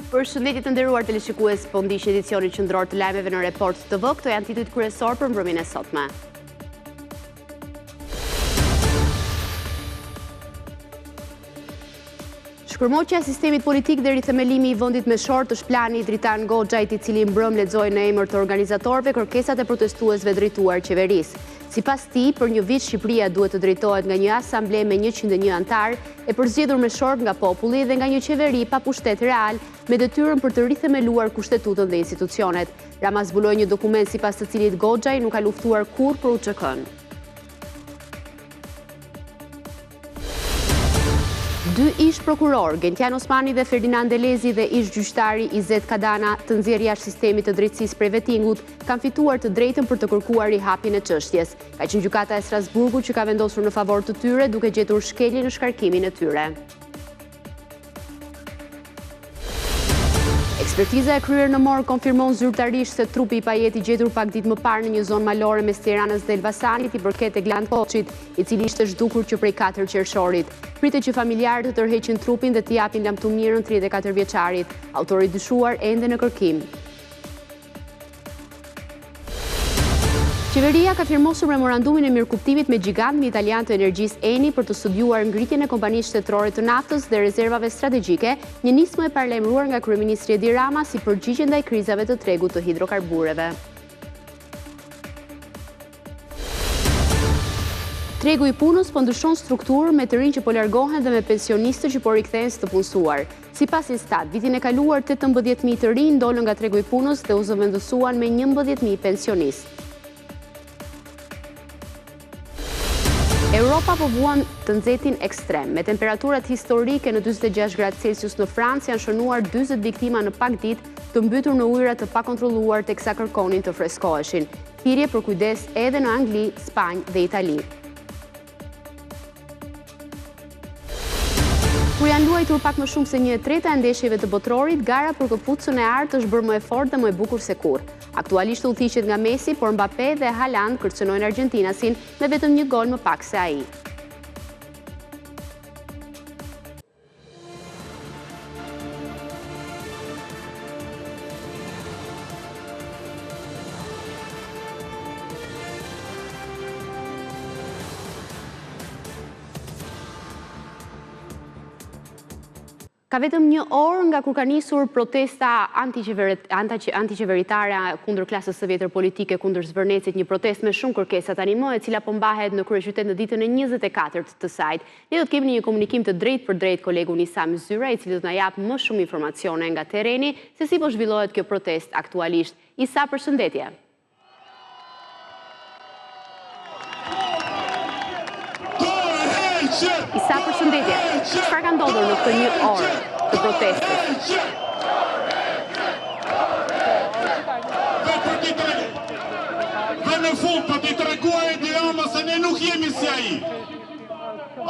Përshëndetje të nderuar teleshikues, po ndiq edicionin qendror të lajmeve në Report TV. Këto janë titujt kryesor për mbrëmjen e sotme. Shkërmoqja e sistemit politik dhe rithemelimi i vendit me short është plani i Dritan Goxhait, i cili mbrëm lexoi në emër të organizatorëve kërkesat e protestuesve drejtuar qeverisë. Sipas tij, për një vit Shqipëria duhet të drejtohet nga një asamble me 101 antar, e përzgjedhur me short nga populli dhe nga një qeveri pa pushtet real, me detyrën për të rithemeluar kushtetutën dhe institucionet. Rama zbuloi një dokument sipas të cilit Goxhai nuk ka luftuar kurrë për UÇK-n. Dy ish prokuror, Gentian Osmani dhe Ferdinand Delezi dhe ish gjyqtari Izet Kadana, të nxjerrë jashtë sistemit të drejtësisë prej vettingut, kanë fituar të drejtën për të kërkuar rihapjen e çështjes. Ka qenë gjykata e Strasburgut që ka vendosur në favor të tyre, duke gjetur shkelje në shkarkimin e tyre. Ekspertiza e kryer në Morë konfirmon zyrtarisht se trupi i pajet i gjetur pak ditë më parë në një zonë malore mes Tiranës dhe Elbasanit i përket Eglan Koçit, i cili ishte zhdukur që prej 4 qershorit. Pritet që familjarët të tërheqin trupin dhe t'i japin lamtumirën 34 vjeçarit. Autori i dyshuar ende në kërkim. Qeveria ka firmosur memorandumin e mirëkuptimit me gigantin italian të energjisë Eni për të studiuar ngritjen e kompanisë shtetërore të naftës dhe rezervave strategjike, një nismë e paralajmëruar nga kryeministri Edi Rama si përgjigje ndaj krizave të tregut të hidrokarbureve. Tregu i punës po ndryshon strukturën me të rinj që po largohen dhe me pensionistë që po rikthehen së të punësuar. Sipas Instat, vitin e kaluar 18.000 të rinj ndolën nga tregu i punës dhe u zëvendësuan me 11.000 pensionistë. Europa po vuan të nxehtin ekstrem. Me temperaturat historike në 46 gradë Celsius në Francë janë shënuar 40 viktima në pak ditë, të mbytur në ujëra të pakontrolluar teksa kërkonin të freskoheshin. Thirrje për kujdes edhe në Angli, Spanjë dhe Itali. Kur janë luajtur pak më shumë se 1/3 e ndeshjeve të botrorit, gara për këpucën e artë është bërë më e fortë dhe më e bukur se kurrë. Aktualisht udhëhiqet nga Messi, por Mbappé dhe Haaland kërcënojnë Argentinasin me vetëm një gol më pak se ai. Ka vetëm një orë nga kur ka nisur protesta antiqeveritare kundër klasës së vjetër politike, kundër Zvërnecit, një protestë me shumë kërkesa tani më, e cila po mbahet në kryeqytet në ditën e 24 të sajt. Ne do të kemi një komunikim të drejtë për drejtë kolegun Isam Zyra, i cili do të na jap më shumë informacione nga terreni se si po zhvillohet kjo protestë aktualisht. Isa, përshëndetje. Isa, përshëndetje. Çfarë ka ndodhur në këtë një orë të protestës? Dhe në fund për t'i treguar Edi Rama se ne nuk jemi si ai.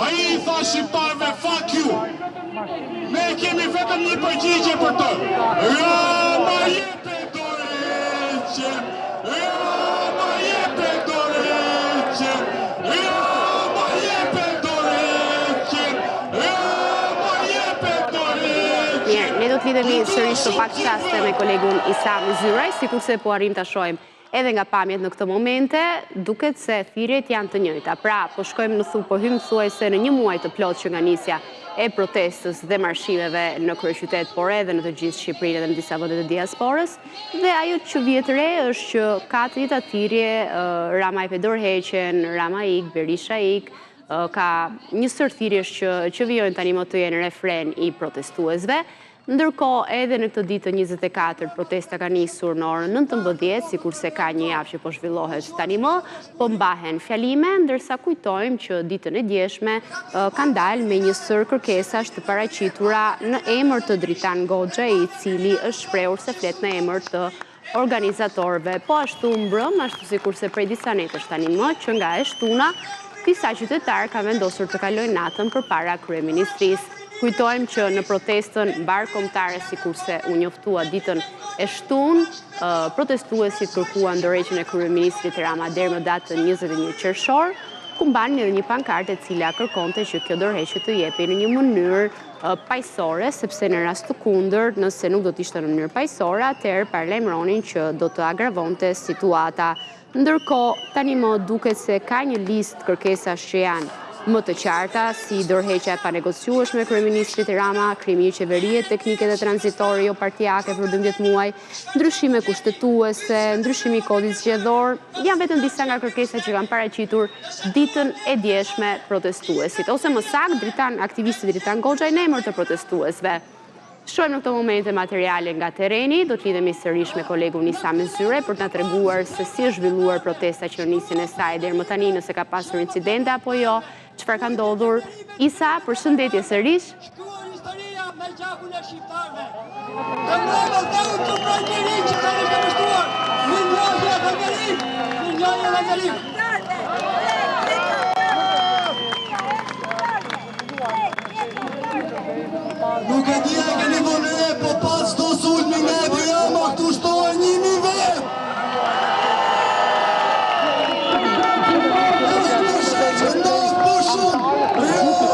Ai I tha shqiptarëve fuck you. Ne kemi vetëm një përgjigje për të. Rama jepe dorëheqjen. Rama jepe dorëheqjen. Rama jepe dorëheqjen. Rama jepe dorëheqjen. Mirë, ne do të lidhemi sërish të pak qaste me kolegun Isam Zyraj, sikurse po arrim ta shohim edhe nga pamjet në këtë momente, duket se thirrjet janë të njëjta. Pra, po shkojmë po hym thuajse në një muaj të plot që nga nisja e protestës dhe marshimeve në kryeqytet, por edhe në të gjithë Shqipërinë dhe në disa vende të diasporës. Dhe ajo që vjet re është që ka të njëjta thirrje, Rama i dorëheqjen, Rama ik, Berisha ik, ka një sër thirrjesh që vijojnë tani më të jenë refren I protestuesve. Ndërkohë, edhe në këtë ditë 24, protesta ka nisur në orën 19, sikurse ka një javë që po zhvillohet tani më, po mbahen fjalime, ndërsa kujtojmë që ditën e djeshme kanë dalë me një sër kërkesash të paraqitura në emër të Dritan Goxhai, I cili është shprehur se flet në emër të organizatorëve. Po ashtu mbrëm, ashtu sikurse prej disa netësh tani më, që nga e shtuna, disa qytetarë ka vendosur të kalojnë natën përpara kryeministrisë. Kujtojmë që në protestën mbarkombëtare, sikurse u njoftua ditën e shtunë, protestuesit kërkuan dorëheqjen e kryeministrit Rama deri më datën 21 qershor, ku mbanin edhe një pankartë e cila kërkonte që kjo dorëheqje të jepi në një mënyrë paqësore, sepse në rast të kundërt, nëse nuk do të ishte në mënyrë paqësore, atëherë paralajmëronin që do të agravonte situata. Ndërkohë, tani më duket se ka një listë kërkesash që janë më të qarta, si dorëheqja e panegociueshme e kryeministrit Rama, krijimi i qeverie teknike dhe tranzitore jo partijake për 12 muaj, ndryshime kushtetuese, ndryshimi i kodit zgjedhor, janë vetëm disa nga kërkesat që kanë paraqitur ditën e djeshme protestuesit, ose më saktë aktivistit Dritan Goxha në emër të protestuesve. Shohim në këto momente materiale nga tereni, do të lidhemi sërish me kolegun Isam Zyre për të na treguar se si është zhvilluar protesta që në nisjen e saj deri më tani, nëse ka pasur incidente apo jo, çfarë ka ndodhur. Isa, përshëndetje sërish. Shkruar historia me gjakun e shqiptarëve. Të mbrëmës dhe u të prajtëri që të një kërështuar. Minjohje dhe njerim, minjohje dhe njerim. Nuk e di e keni vëne, po pas do sulmi me Edi Rama, këtu shtohe 1000 vetë. Edhe të sheqë ndodhë për shumë, Rama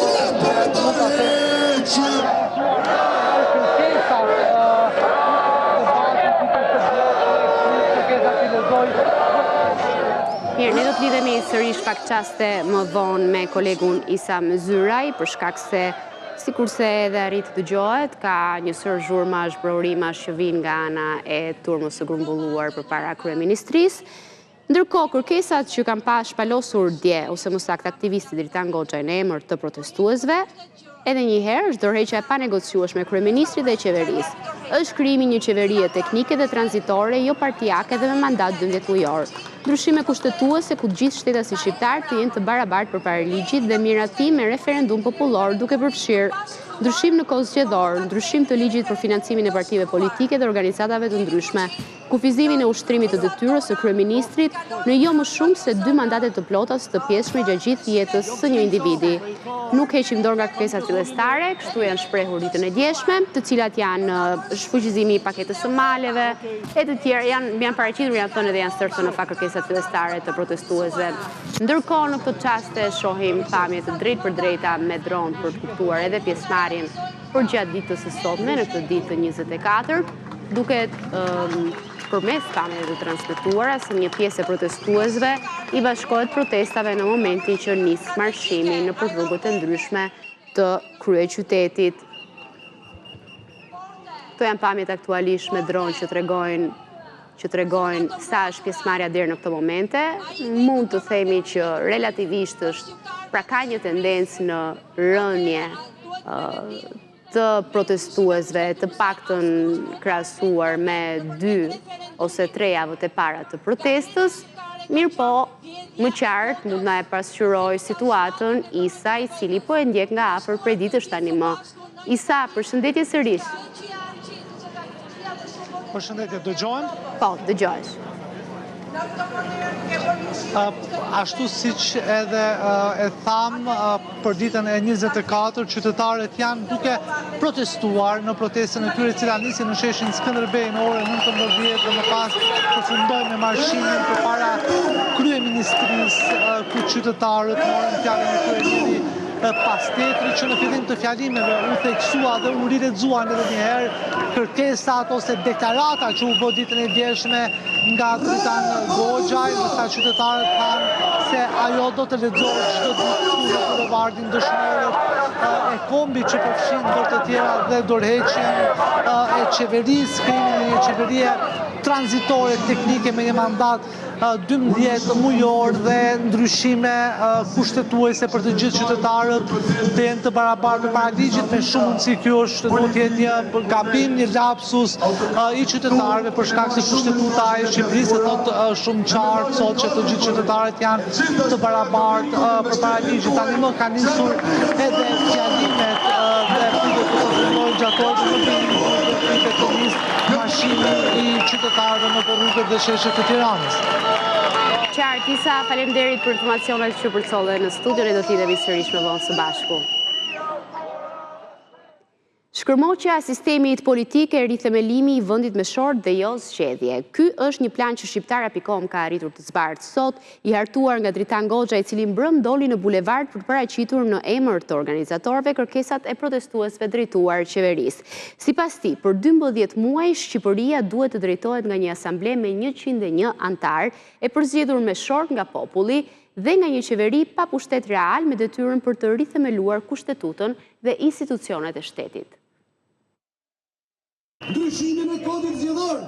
jepe të reqë. Mirë, ne do të lidhemi sërish pak qaste më vonë me kolegun Isam Zyraj, për shkak se sikurse edhe arrit të dëgjohet, ka një sër zhurmash, provorimash që vijnë nga ana e turmës së grumbulluar përpara kryeministrisë. Ndërkohë, kërkesat që kanë pas shpalosur dje, ose më saktë aktivisti Dritan Goxha në emër të protestuesve, edhe një herë është dorëheqja e panegociueshme e kryeministrit dhe qeverisë. Është krijimi një qeverie teknike dhe tranzitore jo partijake dhe me mandat 12 mujor. Ndryshime kushtetuese ku gjithë shtetasit shqiptar të jenë të barabartë përpara ligjit dhe miratim me referendum popullor duke përfshirë ndryshim në kod zgjedhor, ndryshim të ligjit për financimin e partive politike dhe organizatave të ndryshme, kufizimin e ushtrimit të detyrës së kryeministrit në jo më shumë se 2 mandate të plota të pjesshme gjatë gjithë jetës së një individi. Nuk heqim dorë nga kërkesat fillestare, kështu janë shprehur ditën e djeshme, të cilat janë shfuqizimi i paketës së maleve, e të tjerë janë paraqitur, janë thënë dhe janë stërthur në fakt kërkesat fillestare të protestuesve. Ndërkohë në këtë çaste shohim pamje të drejtë për drejta me dron për të kuptuar edhe pjesëmarrjen për gjatë ditës së sotme në këtë ditë të 24, duket përmes pamjeve të transmetuara se një pjesë e protestuesve i bashkohet protestave në momentin që nis marshimi nëpër rrugët e ndryshme të kryeqytetit. Këto janë pamjet aktualisht me dron që tregojnë sa është pjesëmarrja deri në këto momente. Mund të themi që relativisht pra ka një tendencë në rënje të protestuesve, të paktën krahasuar me 2 ose 3 javët e para të protestës, mirë po, më qartë mund na e pasqyroj situatën Isa, i cili po e ndjek nga afër prej ditësh tani më. Isa, përshëndetje sërish. Përshëndetje, dëgjohem? Po, dëgjohesh. Ashtu siç edhe e tham, për ditën e 24 qytetarët janë duke protestuar në protestën e tyre, cila nisi në sheshin Skënderbej në orën 19 dhe më pas përfundoi me marshimin përpara kryeministrisë, ku qytetarët morën fjalën e tyre pas tjetri, që në fillim të fjalimeve u theksua dhe u rilexuan edhe një herë kërkesat ose deklarata që u bë ditën e djeshme nga Dritan Goxha, ndërsa qytetarët thanë se ajo do të lexohet çdo ditë në bulevardin Dëshmorët e Kombit, që përfshin ndër të tjera dhe dorëheqjen e qeverisë, krijimin e një qeverie tranzitore teknike me një mandat 12 mujor dhe ndryshime kushtetuese për të gjithë qytetarët të jenë të barabartë përpara ligjit, me shumë mundësi kjo është do të jetë një gabim, një lapsus i qytetarëve, për shkak se kushtetuta e Shqipërisë thotë shumë qartë sot që të gjithë qytetarët janë të barabartë përpara ligjit. Tani më kanë nisur edhe fjalimet dhe pritet të fillojnë gjatë orës mashimi i qytetarëve në rrugët dhe sheshet të Tiranës. Qartë, Isa, faleminderit për informacionet që përcolle në studio, ne do t'i lidhemi sërish me vonë së bashku. Shkërmoqja e sistemit politik e rithemelimi i vendit me short dhe jo zgjedhje. Ky është një plan që Shqiptara.com ka arritur të zbardhë sot, i hartuar nga Dritan Goxha, i cili mbrëm doli në bulevard për të paraqitur në emër të organizatorëve kërkesat e protestuesve drejtuar qeverisë. Sipas tij, për 12 muaj Shqipëria duhet të drejtohet nga një asamble me 101 antar, e përzgjedhur me short nga populli dhe nga një qeveri pa pushtet real me detyrën për të rithemeluar kushtetutën dhe institucionet e shtetit. Ndryshimin e kodit zgjedhor.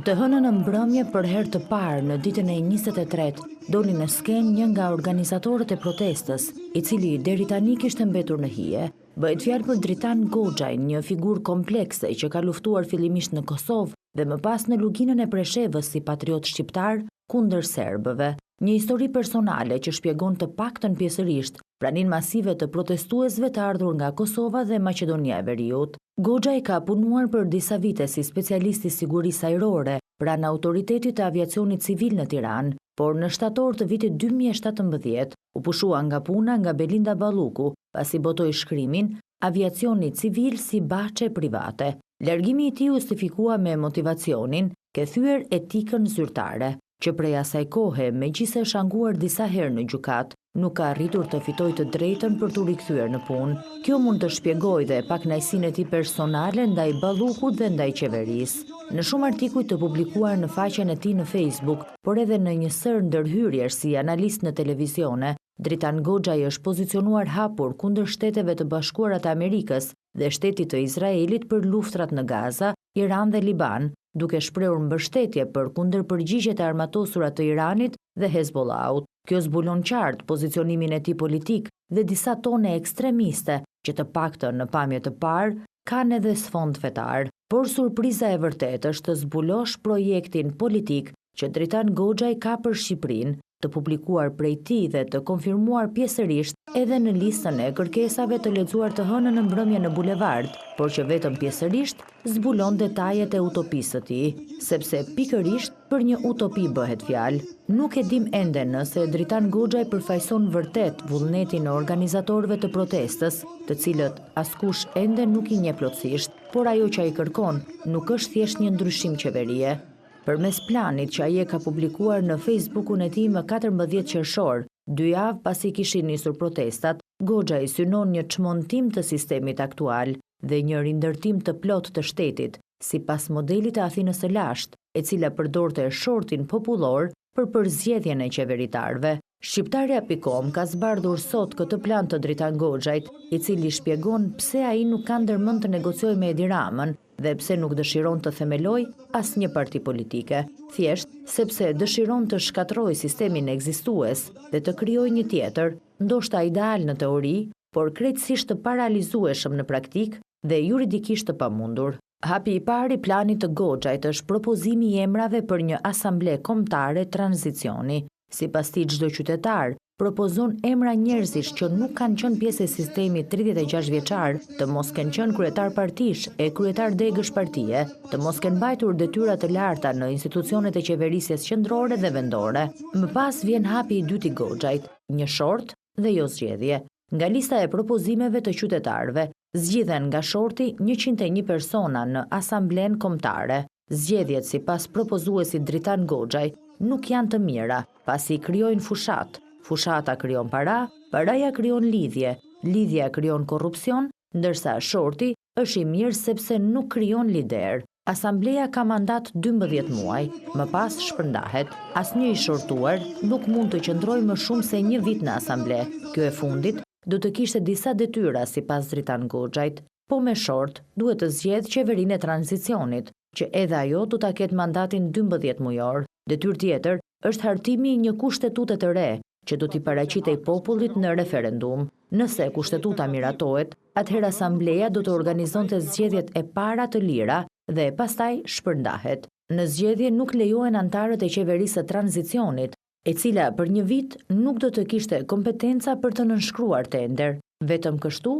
Të hënën në mbrëmje për herë të parë në ditën e 23 doli në skenë një nga organizatorët e protestës, i cili deri tani kishte mbetur në hije. Bëhet fjalë për Dritan Goxhaj, një figurë komplekse që ka luftuar fillimisht në Kosovë dhe më pas në luginën e Preshevës si patriot shqiptar kundër serbëve. Një histori personale që shpjegon të paktën pjesërisht praninë masive të protestuesve të ardhur nga Kosova dhe Maqedonia e Veriut. Goxhaj ka punuar për disa vite si specialist i sigurisë ajrore pranë autoritetit të aviacionit civil në Tiranë, por në shtator të vitit 2017 u pushua nga puna nga Belinda Balluku, pasi botoi shkrimin Aviacioni civil si bache private. Largimi i tij justifikua me motivacionin ke thyer etikën zyrtare, që prej asaj kohe, megjithëse është anguar disa herë në gjykat, nuk ka arritur të fitojë të drejtën për t'u rikthyer në punë. Kjo mund të shpjegojë dhe pakënaqësinë e tij personale ndaj Ballukut dhe ndaj qeverisë. Në shumë artikuj të publikuar në faqen e tij në Facebook, por edhe në një sër ndërhyrjesh si analist në televizione, Dritan Goxhaj është pozicionuar hapur kundër Shteteve të Bashkuara të Amerikës dhe Shtetit të Izraelit për luftrat në Gaza, Iran dhe Liban, duke shprehur mbështetje për kundërpërgjigjet e armatosura të Iranit dhe Hezbollahut. Kjo zbulon qartë pozicionimin e tij politik dhe disa tone ekstremiste që të paktën në pamje të parë kanë edhe sfond fetar. Por surpriza e vërtetë është të zbulosh projektin politik që Dritan Goxhaj ka për Shqipërinë, të publikuar prej tij dhe të konfirmuar pjesërisht edhe në listën e kërkesave të lexuar të hënën në mbrëmje në bulevard, por që vetëm pjesërisht zbulon detajet e utopisë së tij, sepse pikërisht për një utopi bëhet fjalë. Nuk e dim ende nëse Dritan Goxhaj përfaqëson vërtet vullnetin e organizatorëve të protestës, të cilët askush ende nuk i njeh plotësisht, por ajo që ai kërkon nuk është thjesht një ndryshim qeverie. Përmes planit që ai e ka publikuar në Facebookun e tij më 14 qershor, 2 javë pasi kishin nisur protestat, Goxhaj synon një çmontim të sistemit aktual dhe një rindërtim të plot të shtetit, sipas modelit të Athinës së lashtë, e cila përdorte shortin popullor për përzgjedhjen e qeveritarëve. Shqiptarja.com ka zbardhur sot këtë plan të Dritan Goxhajt, i cili shpjegon pse ai nuk ka ndërmend të negociojë me Edi Ramën dhe pse nuk dëshiron të themelojë asnjë parti politike, thjesht sepse dëshiron të shkatërrojë sistemin ekzistues dhe të krijojë një tjetër, ndoshta ideal në teori, por krejtësisht të paralizueshëm në praktik dhe juridikisht të pamundur. Hapi i parë i planit të Goxhajt është propozimi i emrave për një asamble kombëtare tranzicioni. Sipas tij, çdo qytetar propozon emra njerëzish që nuk kanë qenë pjesë e sistemit 36 vjeçar, të mos kenë qenë kryetar partish e kryetar degësh partie, të mos kenë mbajtur detyra të larta në institucionet e qeverisjes qendrore dhe vendore. Më pas vjen hapi i dytë i Goxhajt, një short dhe jo zgjedhje. Nga lista e propozimeve të qytetarëve, zgjidhen nga shorti 101 persona në asamblen kombëtare. Zgjedhjet sipas propozuesit Dritan Goxhaj nuk janë të mira, pasi krijojnë fushat. Fushata krijon para, paraja krijon lidhje, lidhja krijon korrupsion, ndërsa shorti është i mirë sepse nuk krijon lider. Asambleja ka mandat 12 muaj, më pas shpërndahet. Asnjë i shortuar nuk mund të qëndrojë më shumë se 1 vit në asamble. Kjo e fundit do të kishte disa detyra sipas Dritan Goxhajt, po me short duhet të zgjedhë qeverinë e tranzicionit, që edhe ajo do ta ketë mandatin 12 mujor. Detyrë tjetër është hartimi i një kushtetute të re, që do t'i paraqitej popullit në referendum. Nëse kushtetuta miratohet, atëherë asambleja do të organizonte zgjedhjet e para të lira dhe pastaj shpërndahet. Në zgjedhje nuk lejohen antarët e qeverisë së tranzicionit, e cila për një vit nuk do të kishte kompetenca për të nënshkruar tender. Vetëm kështu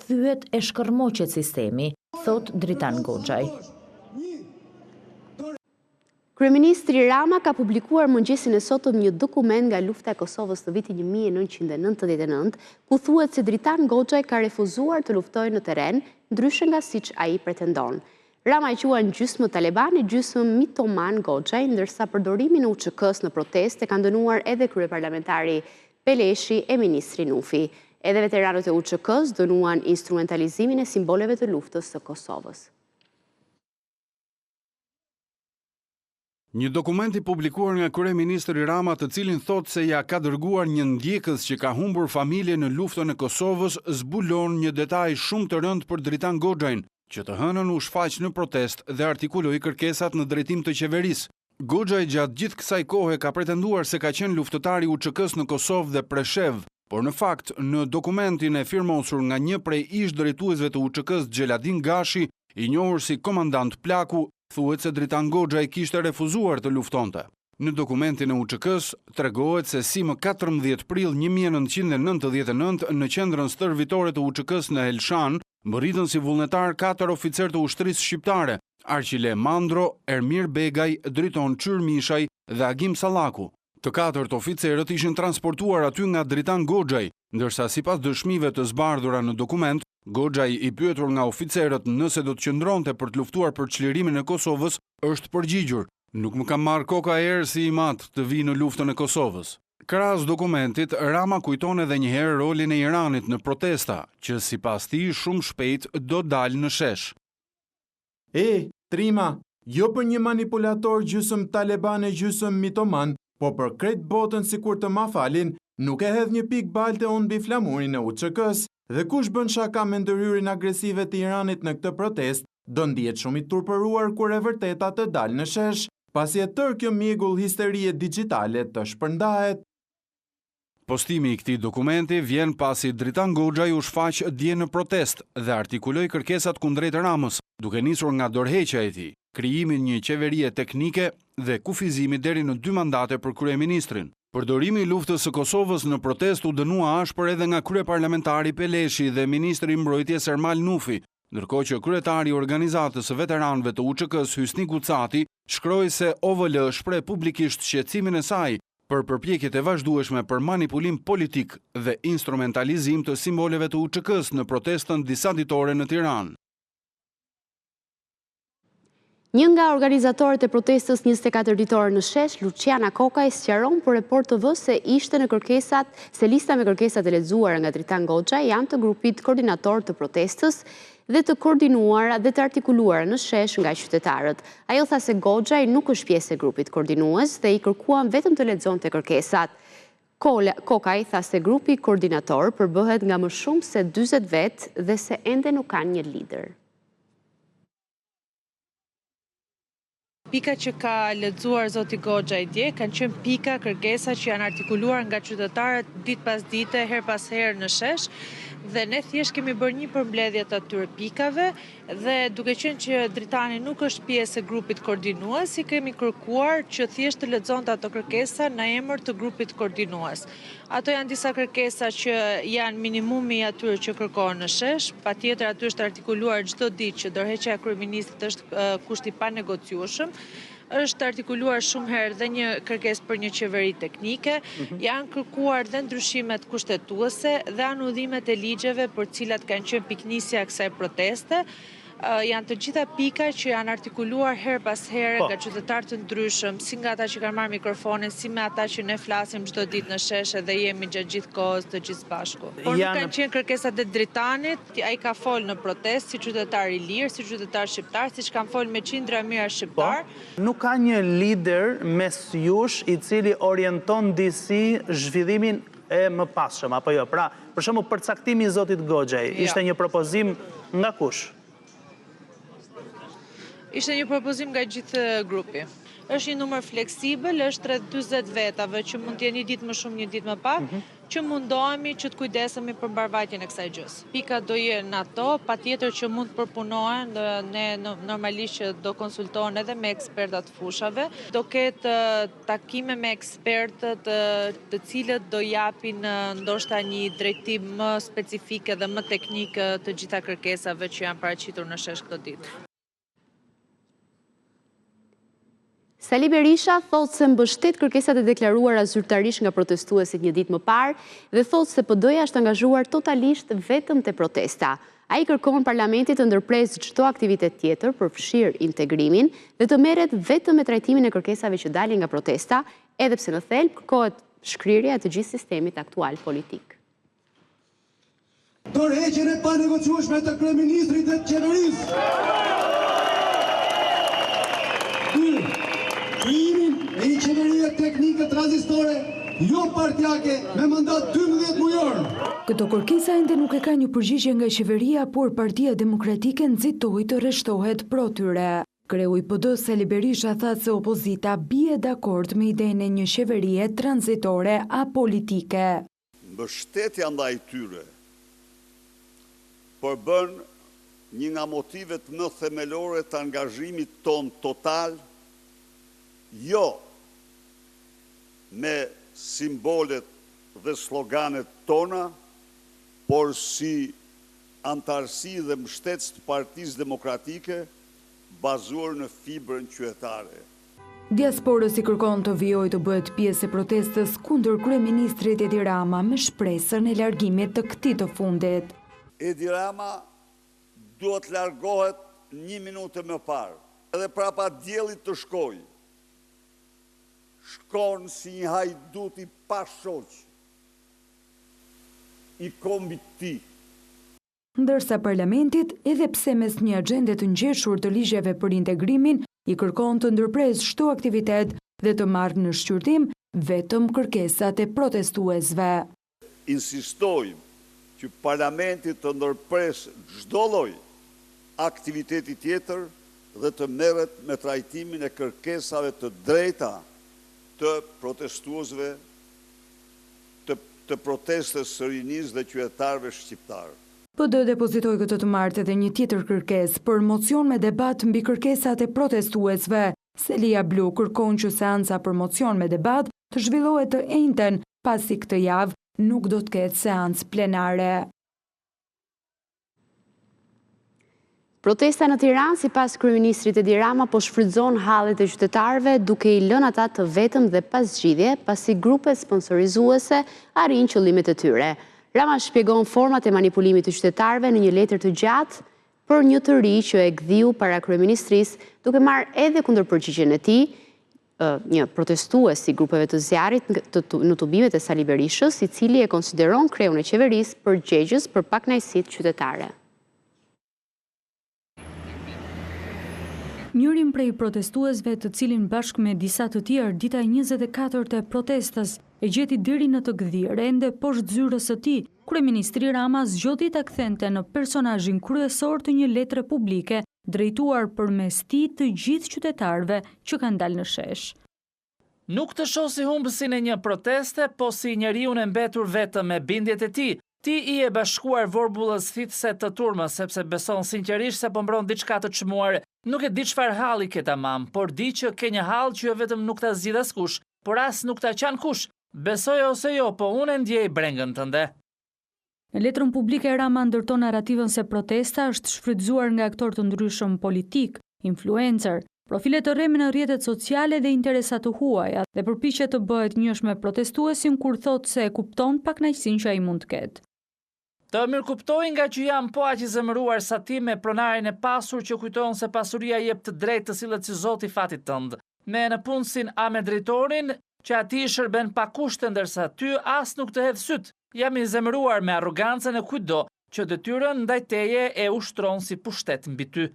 thyet e shkërmoqet sistemi, thot Dritan Goxhaj. Kryeministri Rama ka publikuar mëngjesin e sotëm një dokument nga lufta e Kosovës të vitit 1999, ku thuhet se Dritan Goxhaj ka refuzuar të luftojë në terren, ndryshe nga siç ai pretendon. Rama i quan gjysmë taliban e gjysmë mitoman Goxhaj, ndërsa përdorimi në UÇK-s në protestë ka ndënuar edhe kryeparlamentari Peleshi e ministri Nufi. Edhe veteranët e UÇK-s dënuan instrumentalizimin e simboleve të luftës së Kosovës. Një dokument i publikuar nga kryeministri Rama, të cilin thotë se ja ka dërguar një ndjekës që ka humbur familje në luftën e Kosovës, zbulon një detaj shumë të rëndë për Dritan Goxhajn, që të hënën u shfaq në protest dhe artikuloi kërkesat në drejtim të qeverisë. Goxhaj gjatë gjithë kësaj kohe ka pretenduar se ka qenë luftëtar i UÇK-s në Kosovë dhe Preshev, por në fakt, në dokumentin e firmosur nga një prej ish drejtuesve të UÇK-s, Xheladin Gashi, i njohur si komandant Plaku, thuhet se Dritan Goxhaj kishte refuzuar të luftonte. Në dokumentin e UÇK-s tregohet se si më 14 prill 1999 në qendrën stërvitore të UÇK-s në Elshan, mbërritën si vullnetar 4 oficer të ushtrisë shqiptare: Arqile Mandro, Ermir Begaj, Driton Qyrmishaj dhe Agim Sallaku. Të 4 oficerët ishin transportuar aty nga Dritan Goxhaj, ndërsa sipas dëshmive të zbardhura në dokument, Goxhaj i pyetur nga oficerët nëse do të qëndronte për të luftuar për çlirimin e Kosovës, është përgjigjur: "Nuk më ka marrë koka erë si i mat të vi në luftën e Kosovës." Krahas dokumentit, Rama kujton edhe një herë rolin e Iranit në protesta, që sipas tij shumë shpejt do dalë në shesh. Trima, jo për një manipulator gjysëm taliban e gjysëm mitoman, po për krejt botën sikur të ma falin, nuk e hedh një pik balte unë mbi flamurin e UÇK-s, dhe kush bën shaka me ndërhyrjen agresive të Iranit në këtë protest, do ndihet shumë i turpëruar kur e vërteta të dalë në shesh, pasi e tërë kjo mjegull histerie digjitale të shpërndahet. Postimi i këtij dokumenti vjen pasi Dritan Goxhaj u shfaq dje në protest dhe artikuloi kërkesat kundrejt Ramës, duke nisur nga dorëheqja e tij, krijimi një qeverie teknike dhe kufizimi deri në 2 mandate për kryeministrin. Përdorimi i luftës së Kosovës në protest u dënua ashpër edhe nga kryeparlamentari Peleshi dhe ministri i mbrojtjes Ermal Nufi, ndërkohë që kryetari i organizatës së veteranëve të UÇK-s Hysni Gucati shkroi se OVL shpreh publikisht shqetësimin e saj për përpjekjet e vazhdueshme për manipulim politik dhe instrumentalizim të simboleve të UÇK-s në protestën disa ditore në Tiranë. Një nga organizatorët e protestës 24 ditore në shesh, Luciana Kokaj, sqaron për Report TV se ishte në kërkesat, se lista me kërkesat e lexuara nga Dritan Goxhaj janë të grupit koordinator të protestës dhe të koordinuara dhe të artikuluara në shesh nga qytetarët. Ajo tha se Goxhaj nuk është pjesë e grupit koordinues dhe i kërkuan vetëm të lexonte kërkesat. Kokaj tha se grupi koordinator përbëhet nga më shumë se 40 vetë dhe se ende nuk kanë një lider. Pika që ka lexuar zoti Goxhaj dje kanë qenë pika kërkesa që janë artikuluar nga qytetarët ditë pas dite, her pas herë në shesh, dhe ne thjesht kemi bërë një përmbledhje të atyre pikave dhe duke qenë që Dritani nuk është pjesë e grupit koordinues, i kemi kërkuar që thjesht të lexonte ato kërkesa në emër të grupit koordinues. Ato janë disa kërkesa që janë minimumi i atyre që kërkohen në shesh, patjetër aty është artikuluar çdo ditë që dorëheqja e kryeministit është kusht i panegociueshëm. Është artikuluar shumë herë dhe një kërkesë për një qeveri teknike, janë kërkuar dhe ndryshimet kushtetuese dhe anullimet e ligjeve për cilat kanë qenë piknisja e kësaj proteste. Janë të gjitha pika që janë artikuluar her pas here nga qytetarë të ndryshëm, si nga ata që kanë marrë mikrofonin, si me ata që ne flasim çdo ditë në shesh dhe jemi gjatë gjithë kohës të gjithë bashku. Por nuk kanë qenë kërkesat e Dritanit, ai ka folë në protest si qytetar i lirë, si qytetar shqiptar, siç kanë folë me qindra mijëra shqiptar. Nuk ka një lider mes jush i cili orienton disi zhvillimin e mëpasshëm apo jo? Pra, për shembull përcaktimi i zotit Goxhaj, ishte një propozim nga kush? Ishte një propozim nga gjithë grupi. Është një numër fleksibël, është rreth 40 vetave që mund të jenë një ditë më shumë, një ditë më pak, që mundohemi që të kujdesemi për mbarvajtjen e kësaj gjës. Pika do jenë ato, patjetër që mund të përpunohen, ne normalisht që do konsultohen edhe me ekspertat fushave, do ketë takime me ekspertët të cilët do japin ndoshta një drejtim më specifike dhe më teknik të gjitha kërkesave që janë paraqitur në shesh këtë ditë. Sali Berisha thotë se mbështet kërkesat e deklaruara zyrtarisht nga protestuesit një ditë më parë dhe thotë se PD-ja është angazhuar totalisht vetëm te protesta. Ai kërkon parlamentit të ndërpresë çdo aktivitet tjetër për fshirë integrimin dhe të merret vetëm me trajtimin e kërkesave që dalin nga protesta, edhe pse në thelb kërkohet shkrirja e të gjithë sistemit aktual politik. Tërheqjen e panegociueshme të kryeministrit dhe të qeverisë. Krijimin e një qeverie teknike tranzitore, jo partijake, me mandat 12 mujor. Këto kërkesa ende nuk e ka një përgjigje nga qeveria, por Partia Demokratike nxitoi të rreshtohet pro tyre. Kreu i PD Sali Berisha tha se opozita bie dakord me idenë e një qeverie tranzitore apolitike. Mbështetja ndaj tyre përbën një nga motivet më themelore të angazhimit ton total, jo me simbolet dhe sloganet tona, por si antarësi dhe mbështetës të Partisë Demokratike bazuar në fibrën qytetare. Diasporës i kërkon të vijojë të bëhet pjesë e protestës kundër kryeministrit Edi Rama me shpresën e largimit të këtij të fundit. Edi Rama duhet largohet 1 minutë më parë, edhe prapa diellit të shkojë. Shkon si një hajdut i pashoq, i kombit ti. Ndërsa parlamentit, edhe pse mes një agende të ngjeshur të ligjeve për integrimin, i kërkon të ndërpresë çdo aktivitet dhe të marrë në shqyrtim vetëm kërkesat e protestuesve. Insistojmë që parlamenti të ndërpresë çdo lloj aktiviteti tjetër dhe të merret me trajtimin e kërkesave të drejta të protestuesve, të protestës së rinisë dhe qytetarëve shqiptarë. PD depozitoi këtë të martë edhe një tjetër kërkesë për mocion me debat mbi kërkesat e protestuesve. Selia Blu kërkon që seanca për mocion me debat të zhvillohet të njëjtën, pasi këtë javë nuk do të ketë seancë plenare. Protesta në Tiranë, sipas kryeministrit Edi Rama, po shfrytëzon hallet e qytetarëve duke i lënë ata të vetëm dhe pa zgjidhje, pasi grupet sponsorizuese arrin qëllimet e tyre. Rama shpjegon format e manipulimit të qytetarëve në një letër të gjatë për një të ri që e gdhiu para kryeministrisë, duke marrë edhe kundërpërgjigjen e tij, një protestues si grupeve të zjarrit në tubimet e Sali Berishës, i cili e konsideron kreun e qeverisë përgjegjës për pakënaqësitë qytetare. Njërin prej protestuesve, të cilin bashkë me disa të tjerë dita 24 të protestës e gjeti deri në të gdhirë ende poshtë zyrës së tij, kryeministri Rama zgjodhi ta kthente në personazhin kryesor të një letre publike drejtuar përmes tij të gjithë qytetarëve që kanë dalë në shesh. Nuk të shoh si humbësin e një proteste, po si njeriu e mbetur vetëm me bindjet e tij. Ti i e bashkuar vorbullës thithse të turmës, sepse beson sinqerisht se po mbron diçka të çmuar. Nuk e di çfarë halli ke tamam, por di që ke një hall që jo vetëm nuk ta zgjidh askush, por as nuk ta qan kush. Besoj ose jo, po unë ndjej brengën tënde. Në letrën publike Rama ndërton narrativën se protesta është shfrytëzuar nga aktorë të ndryshëm politik, influencer, profile të rreme në rrjetet sociale dhe interesa të huaja dhe përpiqet të bëhet njësh me protestuesin kur thotë se e kupton pakënaqësinë që ai mund të ketë. Të mirëkuptoj nga që jam po aq i zemëruar sa ti me pronarin e pasur që kujton se pasuria jep të drejtë të cilët si Zoti fatit tënd. Me në punësin a me drejtorin që ati i shërben pa kushte ndërsa ty as nuk të hedh syt. Jam i zemëruar me arrogancën e kujdo që detyrën ndaj teje e ushtron si pushtet mbi ty.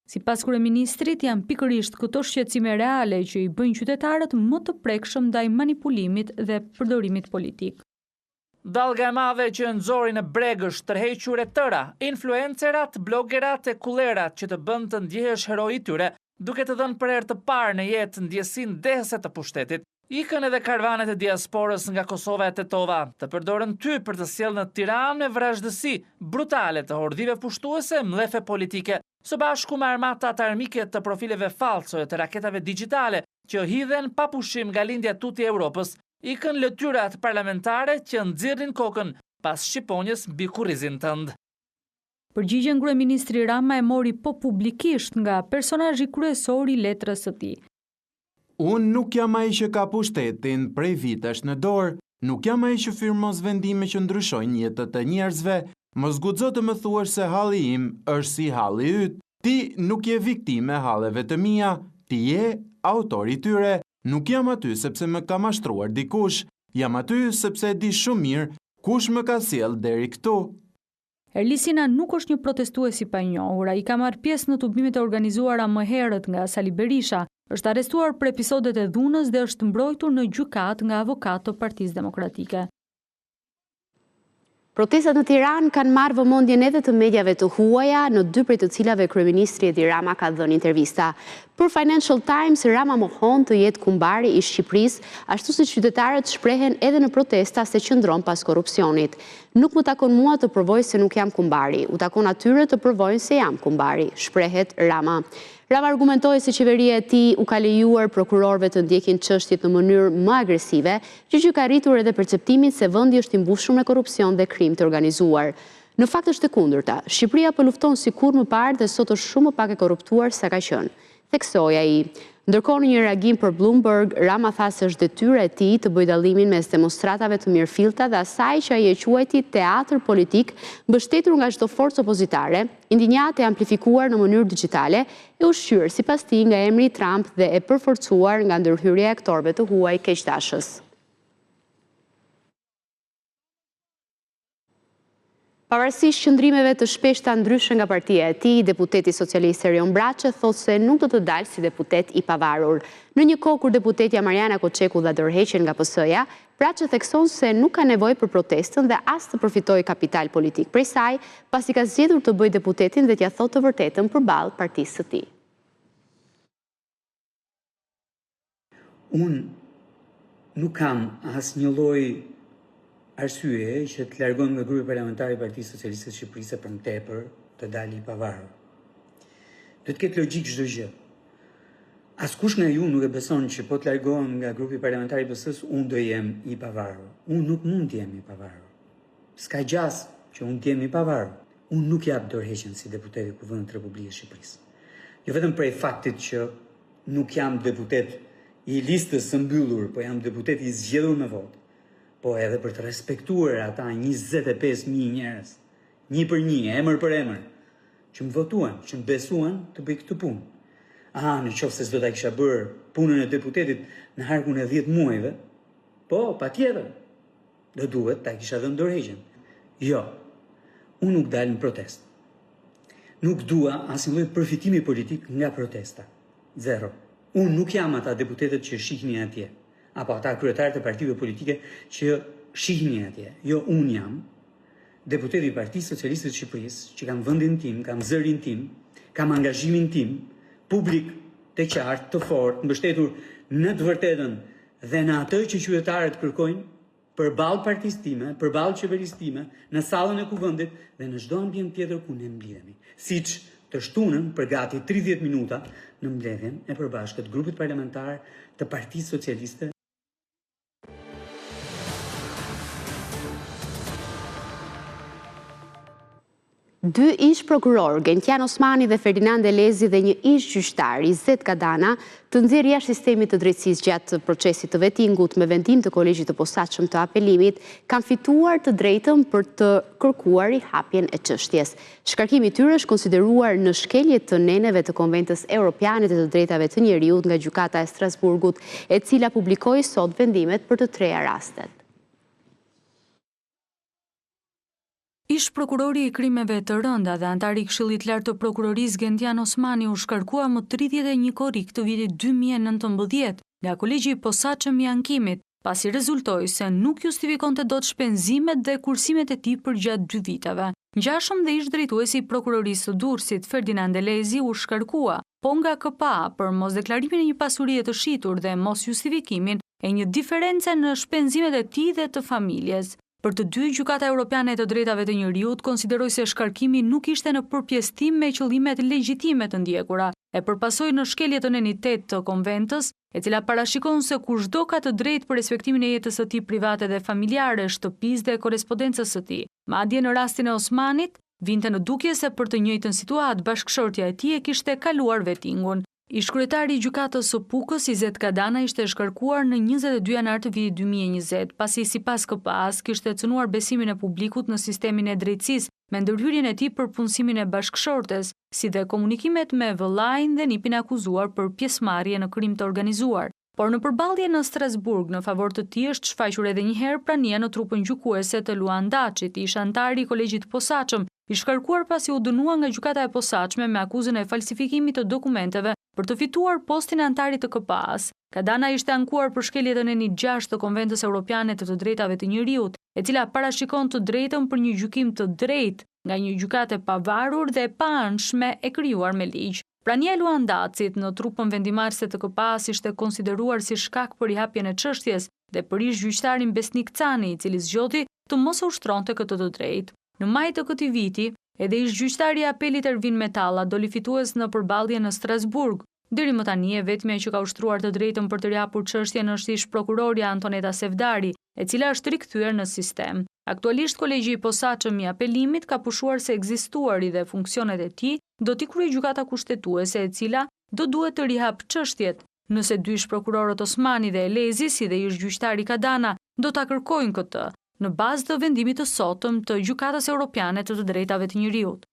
Sipas kryeministrit, janë pikërisht këto shqetësime reale që i bëjnë qytetarët më të prekshëm ndaj manipulimit dhe përdorimit politik. Dallga e madhe që nxori në bregësh tërhequr e tëra, influencerat, blogerat e kullerat që të bën të ndjehesh heroi i tyre, duke të dhënë për herë të parë në jetë ndjesinë dehëse të pushtetit. Ikën edhe karavanet e diasporës nga Kosova e Tetova, të përdorën ty për të sjellë në Tiranë me vrazhdësi brutale të hordhive pushtuese, mlefe politike, së bashku me armatat armike të profileve falso e të raketave digjitale që hidhen pa pushim nga lindja tuti e Europës. Ikën lëtyrat parlamentare që nxirrin kokën pas shqiponjës mbi kurrizin tënd. Përgjigjen kryeministri Rama e mori po publikisht nga personazhi kryesor i letrës së tij. Unë nuk jam ai që ka pushtetin prej vitesh në dorë, nuk jam ai që firmos vendime që ndryshojnë jetët e njerëzve, mos guxo të më thuash se halli im është si halli yt. Ti nuk je viktime e halleve të mia, ti je autori tyre. Nuk jam aty sepse më ka mashtruar dikush, jam aty sepse di shumë mirë kush më ka sjell deri këtu. Erlisina nuk është një protestues i panjohur, ai ka marrë pjesë në tubimet e organizuara më herët nga Sali Berisha, është arrestuar për episodet e dhunës dhe është mbrojtur në gjykatë nga avokat të Partisë Demokratike. Protestat në Tiranë kanë marrë vëmendjen edhe të mediave të huaja, në dy prej të cilave kryeministri Edi Rama ka dhënë intervista. Për Financial Times, Rama mohon të jetë kumbari i Shqipërisë, ashtu si qytetarët shprehen edhe në protesta se qëndron pas korrupsionit. Nuk më takon mua të provoj se nuk jam kumbari, u takon atyre të provojnë se jam kumbari, shprehet Rama. Rama argumentoi se qeveria e tij u ka lejuar prokurorëve të ndjekin çështjet në mënyrë më agresive, që ka rritur edhe perceptimin se vendi është i mbushur me korrupsion dhe krim të organizuar. Në fakt është e kundërta. Shqipëria po lufton sikur më parë dhe sot është shumë më pak e korruptuar se ka qenë, theksoi ai. Ndërkohë në një reagim për Bloomberg, Rama tha se është detyra e tij të bëjë dallimin mes demonstratave të mirëfillta dhe asaj që ai e quajti teatr politik, mbështetur nga çdo forcë opozitare, indinjate e amplifikuar në mënyrë digjitale, e ushqyer sipas tij nga emri Trump dhe e përforcuar nga ndërhyrja e aktorëve të huaj keqdashës. Pavarësisht qëndrimeve të shpeshta ndryshe nga partia e tij, deputeti socialist Erion Braçe thotë se nuk do të dalë si deputet i pavarur. Në një kohë kur deputetja Mariana Koçeku dha dorëheqjen nga PS-ja, Braçe thekson se nuk ka nevojë për protestën dhe as të përfitojë kapital politik prej saj, pasi ka zgjedhur të bëjë deputetin dhe t'ia thotë të vërtetën përballë partisë së tij. Unë nuk kam asnjë lloj arsye që të largohem nga grupi parlamentar i Partisë Socialiste të Shqipërisë për më tepër të dalë i pavarur. Do të ketë logjik çdo gjë. Askush nga ju nuk e beson që po të largohem nga grupi parlamentar i PS-s, unë do jem i pavarur. Unë nuk mund të jem i pavarur. S'ka gjas që unë të jem i pavarur. Unë nuk jap dorëheqjen si deputet i Kuvendit të Republikës së Shqipërisë. Jo vetëm prej faktit që nuk jam deputet i listës së mbyllur, po jam deputet i zgjedhur me votë, po edhe për të respektuar ata 25.000 njerëz, një për një, emër për emër, që më votuan, që më besuan të bëj këtë punë. Në qoftë se s'do ta kisha bërë punën e deputetit në harkun e 10 muajve, po, patjetër, do duhet ta kisha dhënë dorëheqjen. Jo, unë nuk dal në protestë. Nuk dua asnjë lloj përfitimi politik nga protesta. Zero. Unë nuk jam ata deputetët që shihni atje, apo ata kryetarët e partive politike që shihni atje. Jo, unë jam deputeti i Partisë Socialiste të Shqipërisë, që kam vendin tim, kam zërin tim, kam angazhimin tim, publik të qartë, të fortë, mbështetur në të vërtetën dhe në atë që qytetarët kërkojnë, përballë partisë time, përballë qeverisë time, në sallën e Kuvendit dhe në çdo ambient tjetër ku ne mblidhemi. Siç të shtunën për gati 30 minuta në mbledhjen e përbashkët grupit parlamentar të Partisë Socialiste. Dy ish prokuror, Gentian Osmani dhe Ferdinand Elezi dhe një ish gjyqtar, Izet Kadana, të nxjerrë jashtë sistemit të drejtësisë gjatë procesit të vettingut me vendim të kolegjit të posaçëm të apelimit, kanë fituar të drejtën për të kërkuar rihapjen e çështjes. Shkarkimi i tyre është konsideruar në shkelje të neneve të Konventës Evropiane të drejtave të njeriut nga gjykata e Strasburgut, e cila publikoi sot vendimet për të treja rastet. Ish prokurori i krimeve të rënda dhe antari i Këshillit Lart të Prokurorisë Gentian Osmani u shkarkua më 31 korrik të vitit 2019 nga kolegji i posaçëm i ankimit, pasi rezultoi se nuk justifikonte dot shpenzimet dhe kursimet e tij përgjatë 2 viteve. Ngjashëm dhe ish drejtuesi i prokurorisë së Durrësit Ferdinand Elezi u shkarkua, po nga KPA për mosdeklarimin e një pasurie të shitur dhe mos justifikimin e një diference në shpenzimet e tij dhe të familjes. Për të dy, Gjykata Europiane e të Drejtave të Njeriut konsideroi se shkarkimi nuk ishte në përpjestim me qëllimet legjitime të ndjekura, e përpasoi në shkelje të nenitet të konventës, e cila parashikon se kushdo ka të drejtë për respektimin e jetës së tij private dhe familjare, shtëpisë dhe korrespondencës së tij. Madje në rastin e Osmanit, vinte në dukje se për të njëjtën situatë bashkëshortja e tij e kishte kaluar vettingun. Ish-kryetari i gjykatës së Pukës, Izet Kadana, ishte shkarkuar në 22 janar të vitit 2020, pasi sipas KPA-s kishte cënuar besimin e publikut në sistemin e drejtësisë me ndërhyrjen e tij për punësimin e bashkëshortes, si dhe komunikimet me vëllain dhe nipin e akuzuar për pjesëmarrje në krim të organizuar. Por në përballje në Strasburg në favor të tij është shfaqur edhe një herë prania në trupën gjykuese të Luan Daçit, ish antari i Kolegjit të Posaçëm, i shkarkuar pasi u dënua nga gjykata e posaçme me akuzën e falsifikimit të dokumenteve për të fituar postin e antarit të KPA-s. Kadana ishte ankuar për shkeljetën e 1/6 të Konventës Evropiane të Drejtave të Njerëzit, e cila parashikon të drejtën për një gjykim të drejtë nga një gjykatë e pavarur dhe e paanshme e krijuar me ligj. Prania e Luan Daçit në trupën vendimarrëse të KPA-s ishte konsideruar si shkak për rihapjen e çështjes dhe për ish gjyqtarin Besnik Cani, i cili zgjoti të mos e ushtronte këtë të drejtë. Në maj të këtij viti, edhe ish gjyqtari i apelit Ervin Metalla doli fitues në përballje në Strasburg. Deri më tani e vetmja që ka ushtruar të drejtën për të rihapur çështjen është ish prokuroria Antoneta Sevdari, e cila është rikthyer në sistem. Aktualisht Kolegji i Posaçëm i apelimit ka pushuar se ekzistuari dhe funksionet e tij do t'i kryejë gjykata kushtetuese, e cila do duhet të rihap çështjet. Nëse dy ish prokurorët Osmani dhe Elezi, si dhe ish gjyqtari Kadana, do ta kërkojnë këtë në bazë të vendimit të sotëm të Gjykatës Evropiane të Drejtave të Njerëzit.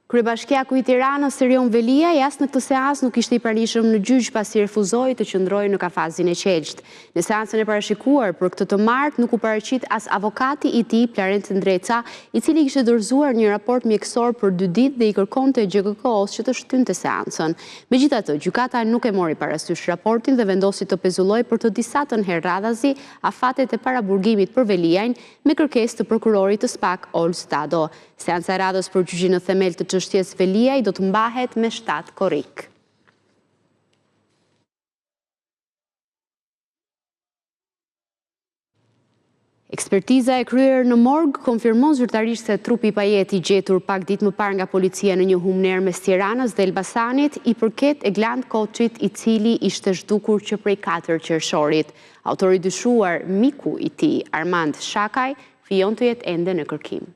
Kryebashkiaku i Tiranës, Erion Velia, jas në këtë seans nuk ishte i pranishëm në gjyq pasi refuzoi të qëndrojë në kafazin e qelçt. Në seancën e parashikuar për këtë të martë nuk u paraqit as avokati i tij, Plarent Ndreca, i cili kishte dorëzuar një raport mjekësor për 2 ditë dhe i kërkonte GKK-s që të shtynte seancën. Megjithatë, gjykata nuk e mori parasysh raportin dhe vendosi të pezullojë për të disatën herë radhazi afatet e paraburgimit për Veliajn me kërkesë të prokurorit të SPAK Olz Dado. Seanca e radhës për gjyqin në themel të çështjes Veliaj do të mbahet me 7 korrik. Ekspertiza e kryer në morg konfirmon zyrtarisht se trupi i Pajeti gjetur pak ditë më parë nga policia në një humner mes Tiranës dhe Elbasanit i përket Egland Koçit, i cili ishte zhdukur që prej 4 qershorit. Autori dyshuar, miku i tij, Armand Shakaj, fijon të jetë ende në kërkim.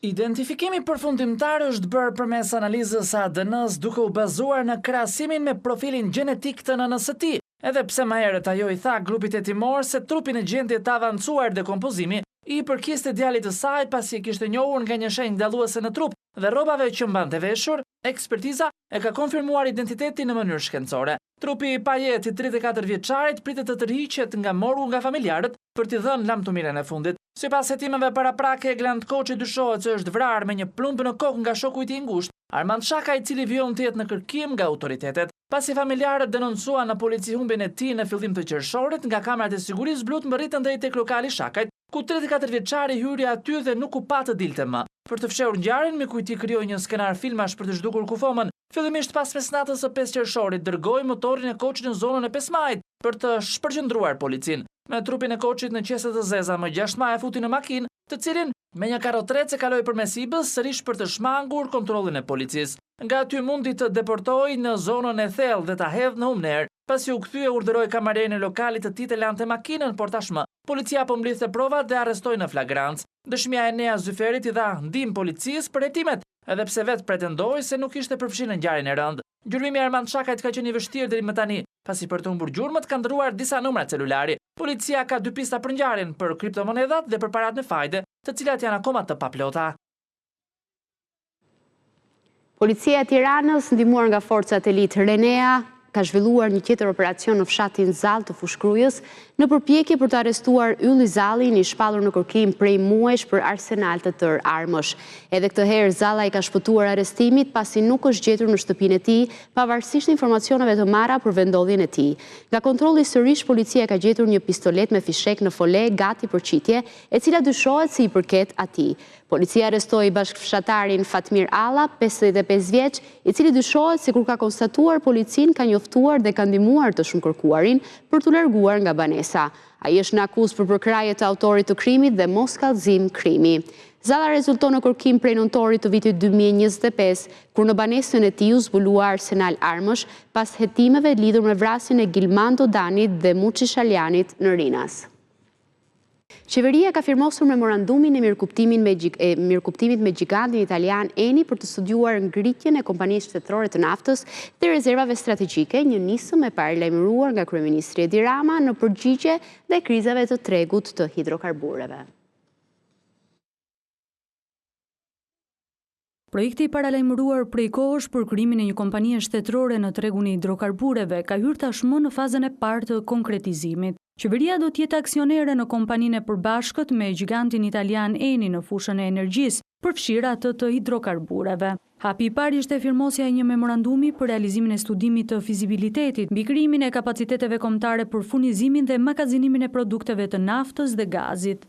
Identifikimi përfundimtar është bërë përmes analizës ADN-s duke u bazuar në krahasimin me profilin gjenetik të nënës së tij. Edhe pse më herët ajo i tha grupit hetimor se trupi në gjendje të avancuar dekompozimi i përkiste djalit të saj pasi kishte njohur nga një shenjë dalluese në trup dhe rrobave që mbante veshur, ekspertiza e ka konfirmuar identitetin në mënyrë shkencore. Trupi i Pajetit 34 vjeçarit pritet të tërhiqet nga morgu nga familjarët për t'i dhënë lamtumiren e fundit. Sipas hetimeve paraprake, Egland Koçi dyshohet se është vrarë me një plumb në kokë nga shoku i tij i ngushtë, Armand Shaka, i cili vijon të jetë në kërkim nga autoritetet. Pasi familjarët denoncuan në polici humbjen e tij në fillim të qershorit, nga kamerat e sigurisë blut mbërritën drejt tek lokali i Shakajt, ku 34 vjeçari hyri aty dhe nuk u pa të dilte më. Për të fshehur ngjarjen, miku i tij krijoi një skenar filmash për të zhdukur kufomën. Fillimisht pas mesnatës së 5 qershorit dërgoi motorin e Koçit në zonën e 5 majit për të shpërqendruar policin. Me trupin e Koçit në qese të zeza më 6 maj e futi në makinë, të cilin me një karrotrecë kaloi përmes Ibës sërish për të shmangur kontrollin e policisë. Nga aty mundi të deportohej në zonën e thellë dhe ta hedhë në humner. Pasi u kthye, urdhëroi kamarien e lokalit të tij të lante makinën, por tashmë policia po mblidhte provat dhe arrestoi në flagrancë. Dëshmia e Enea Zyferit i dha ndihmë policisë për hetimet, edhe pse vetë pretendoi se nuk ishte përfshirë në ngjarjen e rëndë. Gjurmimi Armand Shakajt ka qenë i vështirë deri më tani, pasi për të humbur gjurmët kanë ndërruar disa numra celulari. Policia ka 2 pista për ngjarjen, për kriptomonedhat dhe për parat në fajde, të cilat janë akoma të paplota. Policia e Tiranës, ndihmuar nga forcat elit Renea, ka zhvilluar një tjetër operacion në fshatin Zall të Fushkrujës në përpjekje për të arrestuar Ylli Zallin, i shpallur në kërkim prej muajsh për arsenal të tërë armësh. Edhe këtë herë Zalla i ka shpëtuar arrestimit pasi nuk është gjetur në shtëpinë e tij, pavarësisht informacioneve të marra për vendodhjen e tij. Nga kontrolli sërish, policia ka gjetur një pistolet me fishek në fole gati për qitje, e cila dyshohet se i përket atij. Policia arrestoi bashkëfshatarin Fatmir Alla, 55 vjeç, i cili dyshohet se kur ka konstatuar policin ka njoftuar dhe ka ndihmuar të shumëkërkuarin për t'u larguar nga banesa. Ai është në akuzë për përkraje të autorit të krimit dhe mos kallëzim krimi. Zalla rezulton në kërkim prej nëntorit të vitit 2025, kur në banesën e tij u zbulua arsenal armësh pas hetimeve lidhur me vrasjen e Gilmando Danit dhe Muçi Shalianit në Rinas. Qeveria ka firmosur memorandumin e mirëkuptimit me gigantin italian Eni për të studiuar ngritjen e kompanisë shtetërore të naftës dhe rezervave strategjike, një nisëm e paralajmëruar nga kryeministri Edi Rama në përgjigje dhe krizave të tregut të hidrokarbureve. Projekti i paralajmëruar prej kohësh për krijimin e një kompanie shtetërore në tregun e hidrokarbureve ka hyrë tashmë në fazën e parë të konkretizimit. Qeveria do të jetë aksionere në kompaninë e përbashkët me gigantin italian Eni në fushën e energjisë, përfshirë atë të hidrokarbureve. Hapi i parë ishte firmosja e një memorandumi për realizimin e studimit të fizibilitetit mbi krijimin e kapaciteteve kombëtare për furnizimin dhe makazinimin e produkteve të naftës dhe gazit.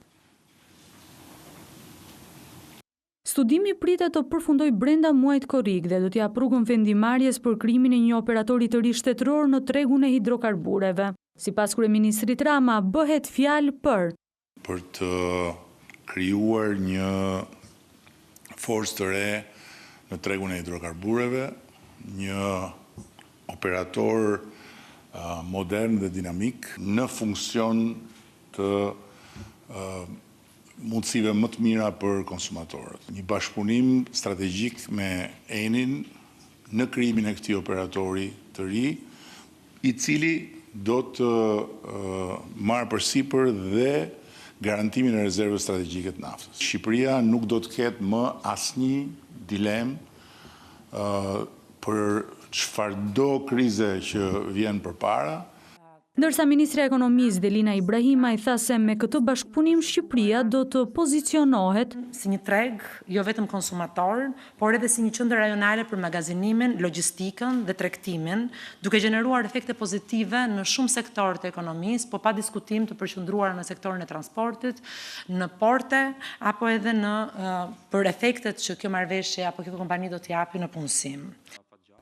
Studimi pritet të përfundoj brenda muajit korrik dhe do t'jap rrugën vendimarrjes për krijimin e një operatori të ri shtetëror në tregun e hidrokarbureve. Sipas kryeministrit Rama, bëhet fjalë për të krijuar një forcë të re në tregun e hidrokarbureve, një operator modern dhe dinamik në funksion të mundësive më të mira për konsumatorët. Një bashkëpunim strategjik me Enin në krijimin e këtij operatori të ri, i cili do të marrë përsipër dhe garantimin e rezervës strategjike të naftës. Shqipëria nuk do të ketë më asnjë dilemë për çfarëdo krize që vjen përpara. Ndërsa Ministri i Ekonomisë Delina Ibrahima i tha se me këtë bashkëpunim Shqipëria do të pozicionohet si një treg jo vetëm konsumator, por edhe si një qendër rajonale për magazinimin, logjistikën dhe tregtimin, duke gjeneruar efekte pozitive në shumë sektorë të ekonomisë, po pa diskutim të përqendruar në sektorin e transportit, në porte apo edhe për efektet që kjo marrëveshje apo kjo kompani do t'i japi në punësim.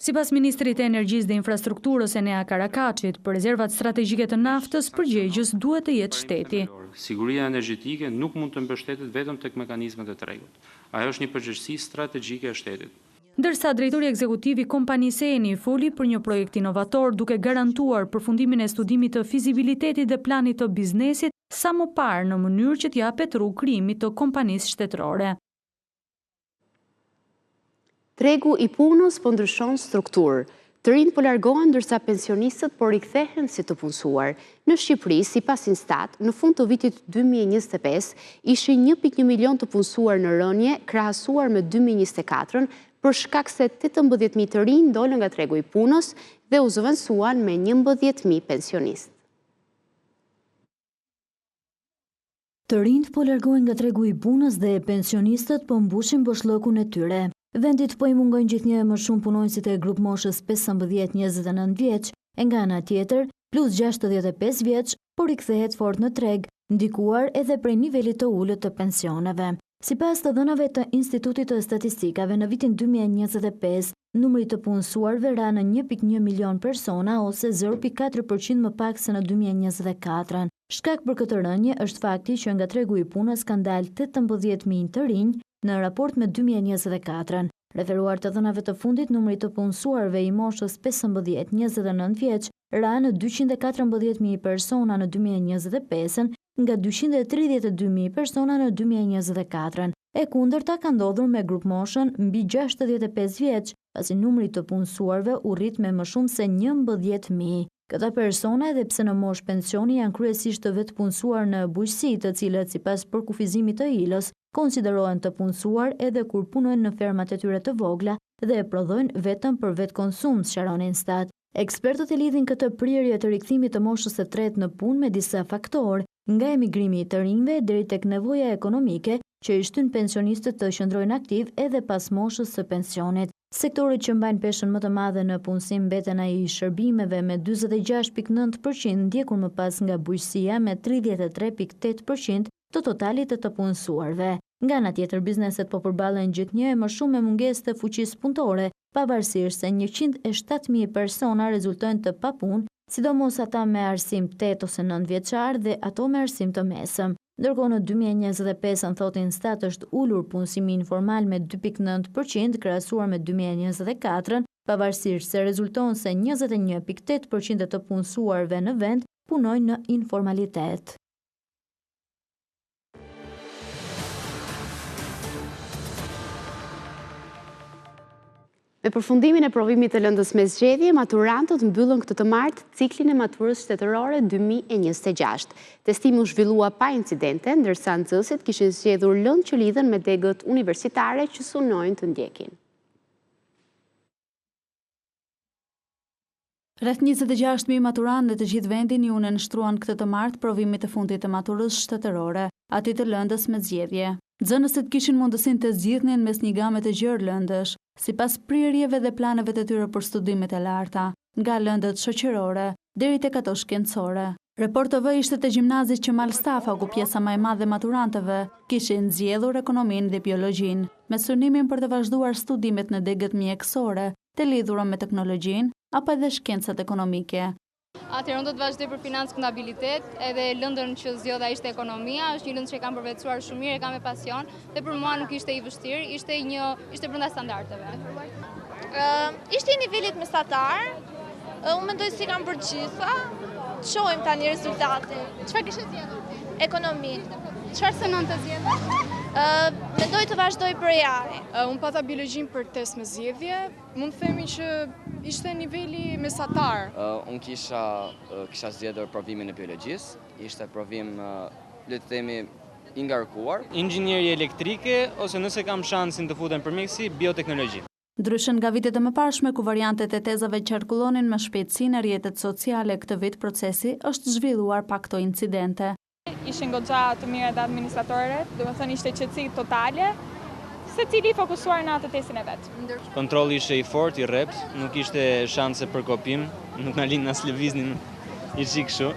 Sipas Ministrit të Energjisë dhe Infrastrukturës Enea Karakaçit, për rezervat strategjike të naftës, përgjegjës duhet të jetë shteti. Siguria energjetike nuk mund të mbështetet vetëm tek mekanizmat e tregut. Ajo është një përgjegjësi strategjike e shtetit. Ndërsa drejtori ekzekutiv i kompanisë Eni foli për një projekt inovator duke garantuar përfundimin e studimit të fizibilitetit dhe planit të biznesit sa më parë në mënyrë që t'japet rrugë krijimit të kompanisë shtetërore. Tregu i punës po ndryshon strukturë. Të rinjt po largohen ndërsa pensionistët po rikthehen si të punësuar. Në Shqipëri, sipas Instat, në fund të vitit 2025 ishin 1.1 milion të punësuar në rënje, krahasuar me 2024, për shkak se 18.000 të rinj dolën nga tregu i punës dhe u zëvendësuan me 11.000 pensionistë. Të rinjt po largohen nga tregu i punës dhe pensionistët po mbushin boshllëkun e tyre. Vendit po i mungojnë gjithnjë më shumë punonjësit e grup moshës 15-29 vjeç, e nga ana tjetër, plus 65 vjeç, por rikthehet fort në treg, ndikuar edhe prej nivelit të ulët të pensioneve. Sipas të dhënave të Institutit të Statistikave, në vitin 2025, numri të punësuarve ra në 1.1 milion persona ose 0.4% më pak se në 2024. Shkak për këtë rënje është fakti që nga tregu i punës kanë dalë 18.000 të rinj në raport me 2024. Referuar të dhënave të fundit, numri të punësuarve i moshës 15-29 vjeç ra në 214.000 persona në 2025, nga 232.000 persona në 2024. E kundërta ka ndodhur me grup moshën mbi 65 vjeç, pasi numri të punësuarve u rrit me më shumë se 11.000. Këta persona, edhe pse në mosh pensioni, janë kryesisht të vetë punësuar në bujqësi, të cilët sipas përkufizimit të ILO-s konsiderohen të punësuar edhe kur punojnë në fermat e tyre të vogla dhe e prodhojnë vetëm për vetë konsum, sqaron Instat. Ekspertët e lidhin këtë prirje të rikthimit të moshës së tretë në punë me disa faktorë, nga emigrimi i të rinjve deri tek nevoja ekonomike që i shtyn pensionistët të qëndrojnë aktiv edhe pas moshës së pensionit. Sektorit që mbajnë peshën më të madhe në punësim mbeten ai i shërbimeve me 46.9%, ndjekur më pas nga bujqësia me 33.8% të totalit të punësuarve. Nga ana tjetër, bizneset po përballen gjithnjë më shumë me mungesë të fuqisë punëtore, pavarësisht se 107.000 persona rezultojnë të papunë, sidomos ata me arsim 8 ose 9 vjeçar dhe ato me arsim të mesëm. Ndërkohë në 2025, thotë Instat, është ulur punësimi informal me 2.9% krahasuar me 2024, pavarësisht se rezulton se 21.8% të punësuarve në vend punojnë në informalitet. Me përfundimin e provimit të lëndës me zgjedhje, maturantët mbyllën këtë të martë ciklin e maturës shtetërore 2026. Testimi u zhvillua pa incidente, ndërsa nxënësit kishin zgjedhur lëndë që lidhen me degët universitare që synojnë të ndjekin. Rreth 26.000 maturantë të gjithë vendin ju nënshtruan këtë të martë provimit të fundit të maturës shtetërore, ati të lëndës me zgjedhje. Nxënësit kishin mundësinë të zgjidhnin mes një game të gjerë lëndësh, sipas prirjeve dhe planeve të tyre për studimet e larta, nga lëndët shoqërore deri tek ato shkencore. Report TV ishte te gjimnazit Qemal Stafa, ku pjesa më e madhe maturantëve kishin zgjedhur ekonominë dhe biologjinë, me synimin për të vazhduar studimet në degët mjekësore, të lidhura me teknologjinë apo edhe shkencat ekonomike. Atëherë unë do të vazhdoj për financë këndabilitet, edhe lëndën që zgjodha ishte ekonomia, është një lëndë që e kam përvetësuar shumë mirë, e kam me pasion, dhe për mua nuk ishte i vështirë, ishte brenda standardeve. Ishte i nivelit mesatar, unë mendoj si kam përgjitha, shohim tani rezultate. Çfarë kishe zgjedhur ti? Ekonomi. Çfarë synon të zgjedhësh? Mendoj të vazhdoj për jari. Unë pata biologjin për test me zgjedhje, mund të themi që ishte niveli mesatar. Unë kisha zgjedhur provimin e biologjisë, ishte provim, le të themi, i ngarkuar. Inxhinieri elektrike, ose nëse kam shansin të futem për mjeksi, bioteknologji. Ndryshe nga vitet e mëparshme, ku variantet e tezave qarkullonin me shpejtësi në rrjetet sociale, këtë vit procesi është zhvilluar pa këto incidente. Ishin goxha të mira dhe administratorët, do të thënë ishte qetësi totale, secili fokusuar në atë testin e vet. Kontrolli ishte i fortë, i rrept, nuk ishte shanse për kopim, nuk na lind as lëviznin i kështu.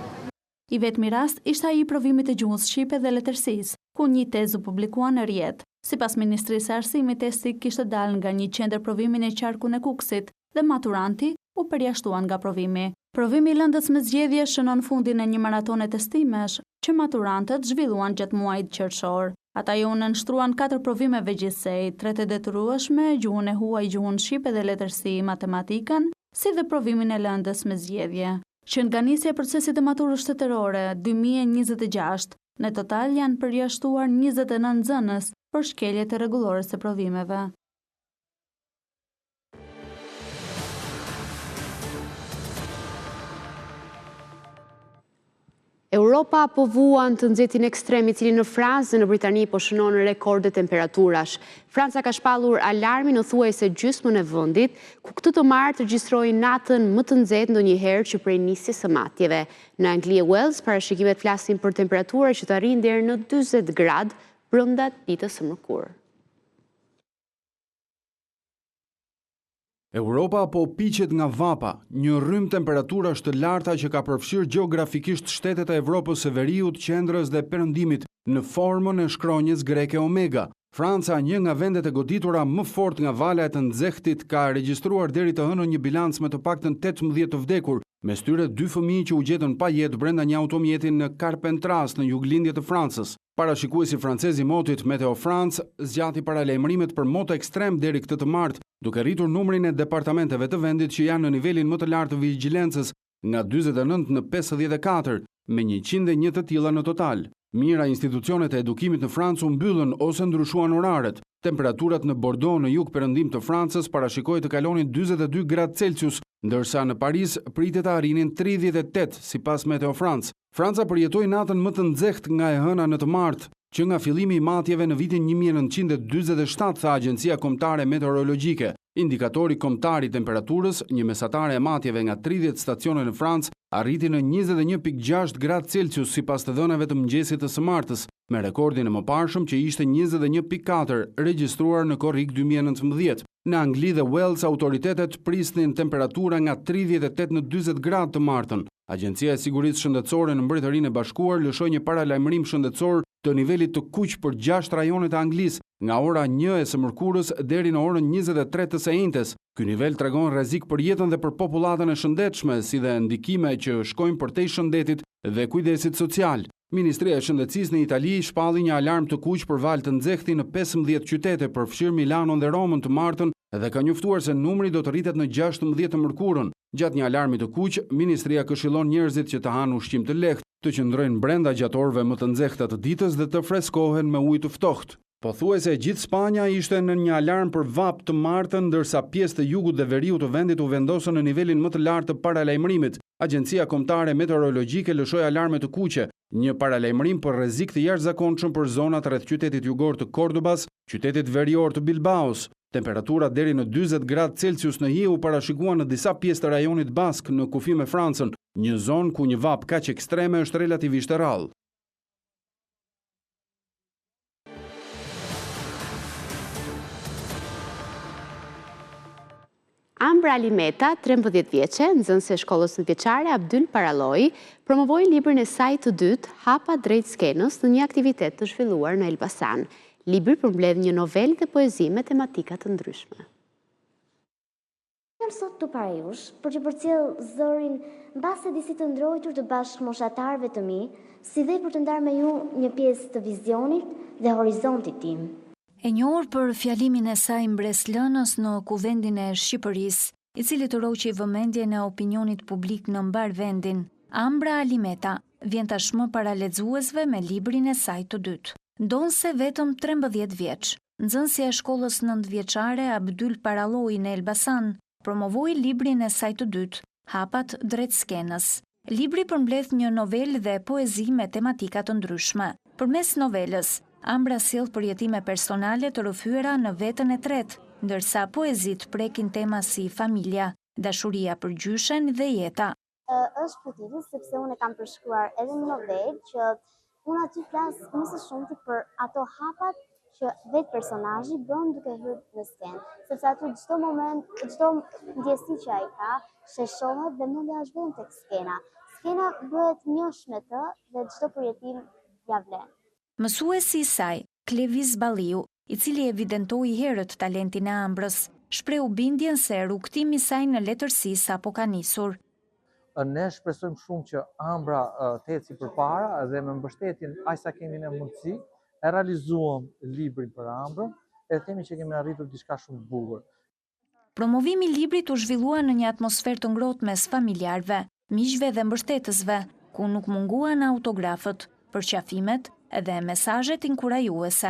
I vetmi rast ishte ai i provimit të gjuhës shqipe dhe letërsisë, ku një tezë u publikua në rrjet. Sipas Ministrisë së Arsimit, testi kishte dalë nga një qendër provimi në qarkun e Kukësit dhe maturanti u përjashtuan nga provimi. Provimi i lëndës me zgjedhje shënon fundin e një maratone testimesh që maturantët zhvilluan gjatë muajit qershor. Ata ju nënshtruan 4 provimeve gjithsej, 3 të detyrueshme, gjuhën e huaj, gjuhën shqipe dhe letërsi, matematikën, si dhe provimin e lëndës me zgjedhje. Që nga nisja e procesit të maturës shtetërore 2026, në total janë përjashtuar 29 nxënës për shkeljet e rregullore të provimeve. Europa po vuan të nxehtin ekstrem i cili në Francë dhe në Britani po shënon rekorde temperaturash. Franca ka shpallur alarmin në thuajse gjysmën e vendit, ku këtë të martë regjistroi natën më të nxehtë ndonjëherë që prej nisjes së matjeve. Në Angli e Wales, parashikimet flasin për temperatura që të arrijnë deri në 40 gradë brenda ditës së mërkurë. Europa po piqet nga vapa, një rrymë temperaturash të larta që ka përfshirë gjeografikisht shtetet e Evropës së Veriut, Qendrës dhe Perëndimit në formën e shkronjës greke omega. Franca, një nga vendet e goditura më fort nga vala e të nxehtit, ka regjistruar deri të hënën një bilanc me të paktën 18 të vdekur, mes tyre 2 fëmijë që u gjetën pa jetë brenda një automjeti në Carpentras në juglindje të Francës. Parashikuesi francez i motit Meteo France zgjati paralajmërimet për moto ekstrem deri këtë të martë, duke rritur numrin e departamenteve të vendit që janë në nivelin më të lartë të vigjilencës nga 49 në 54, me 101 të tilla në total. Mira institucionet e edukimit në Francë u mbyllën ose ndryshuan oraret. Temperaturat në Bordeaux në jug perëndim të Francës parashikohet të kalonin 42 gradë Celsius, ndërsa në Paris pritet të arrinin 38 sipas Meteo France. Franca përjetoi natën më të nxehtë nga e hëna në të martë, që nga fillimi i matjeve në vitin 1947, tha Agjencia Kombëtare Meteorologjike. Indikatori kombëtar i temperaturës, një mesatare e matjeve nga 30 stacione në Francë, arriti në 21.6 gradë Celsius sipas të dhënave të mëngjesit të së martës, me rekordin e mëparshëm që ishte 21.4 regjistruar në korrik 2019. Në Angli dhe Wales, autoritetet prisnin temperatura nga 38 në 40 gradë të martën. Agjencia e Sigurisë Shëndetësore në Mbretërinë e Bashkuar lëshoi një paralajmërim shëndetësor të nivelit të kuq për 6 rajonet e Anglisë, nga ora 1 e së mërkurës deri në orën 23 të sejntes. Ky nivel tregon rrezik për jetën dhe për popullatën e shëndetshme, si dhe ndikime që shkojnë përtej shëndetit dhe kujdesit social. Ministria e Shëndetësisë në Itali shpalli një alarm të kuq për val të nxehtë në 15 qytete, përfshirë Milanon dhe Romën të martën, dhe ka njoftuar se numri do të rritet në 16 të mërkurën. Gjatë një alarmi të kuq, Ministria këshillon njerëzit që të hanë ushqim të lehtë, të qëndrojnë brenda gjatë orëve më të nxehta të ditës dhe të freskohen me ujë të ftohtë. Pothuajse gjithë Spanja ishte në një alarm për vap të martën, ndërsa pjesë të jugut dhe veriut të vendit u vendosën në nivelin më të lartë të paralajmërimit. Agjencia Kombëtare Meteorologjike lëshoi alarme të kuqe, një paralajmërim për rrezik të jashtëzakonshëm për zonat rreth qytetit jugor të Cordobas, qytetit verior të Bilbaos. Temperaturat deri në 40 gradë Celsius në hije u parashikuan në disa pjesë të rajonit Bask në kufi me Francën, një zonë ku një vap kaq ekstreme është relativisht e rrallë. Ambra Alimeta, 13 vjeçe, nxënëse e shkollës nëntëvjeçare Abdyl Paralloi, promovoi librin e saj të dytë, Hapa drejt skenës, në një aktivitet të zhvilluar në Elbasan. Libri përmbledh një novelë dhe poezi me tematika të ndryshme. Jam sot tu para jush për të përcjellë zërin mbas edisit të ndrojtur të bashkëmoshatarëve të mi, si dhe për të ndarë me ju një pjesë të vizionit dhe horizontit tim. E njohur për fjalimin e saj mbreslënës në kuvendin e Shqipërisë, i cili të roqi vëmendjen e opinionit publik në mbar vendin, Ambra Alimeta vjen tashmë para lexuesve me librin e saj të dytë. Ndonse vetëm 13 vjeç, nxënësja e shkollës nëntëvjeçare Abdyl Paralloi në Elbasan promovoi librin e saj të dytë, Hapat drejt skenës. Libri përmbledh një novelë dhe poezi me tematika të ndryshme. Përmes novelës, Ambra sjell përjetime personale të rrëfyera në vetën e tretë, ndërsa poezit prekin tema si familja, dashuria për gjyshen dhe jeta. Është përtiti sepse unë kam përshkruar edhe një novelë që unë aty flas më së shumti për ato hapat që vetë personazhi bën duke hyrë në skenë, sepse aty çdo moment, çdo ndjesi që ai ka, sheshohet dhe mendja është vetëm tek skena. Skena bëhet njësh me të dhe çdo përjetim ja vlen. Mësuesi i saj, Kleviz Balliu, i cili evidentoi herët talentin e Ambrës, shprehu bindjen se rrugtimi i saj në letërsi sapo ka nisur. Ne shpresojmë shumë që Ambra të eci përpara dhe me mbështetjen aq sa kemi ne mundësi, e realizuam librin për Ambrën e themi që kemi arritur diçka shumë të bukur. Promovimi i librit u zhvillua në një atmosferë të ngrohtë mes familjarëve, miqve dhe mbështetësve, ku nuk munguan autografët, përqafimet edhe mesazhet inkurajuese.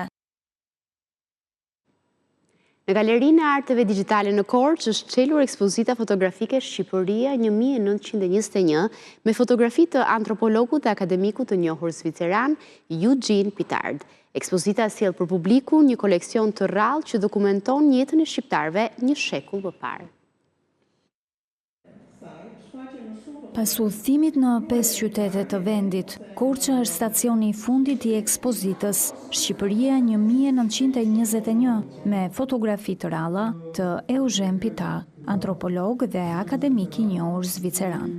Në Galerinë e Arteve Digjitale në Korçë është çelur ekspozita fotografike Shqipëria 1921 me fotografi të antropologut dhe akademikut të njohur zviceran Eugene Pitard. Ekspozita sjell për publiku një koleksion të rrallë që dokumenton jetën e shqiptarëve një shekull më parë. Pas udhëtimit në 5 qytete të vendit, Korça është stacioni i fundit i ekspozitës Shqipëria 1921 me fotografi të rralla të Eugene Pitard, antropolog dhe akademik i njohur zviceran.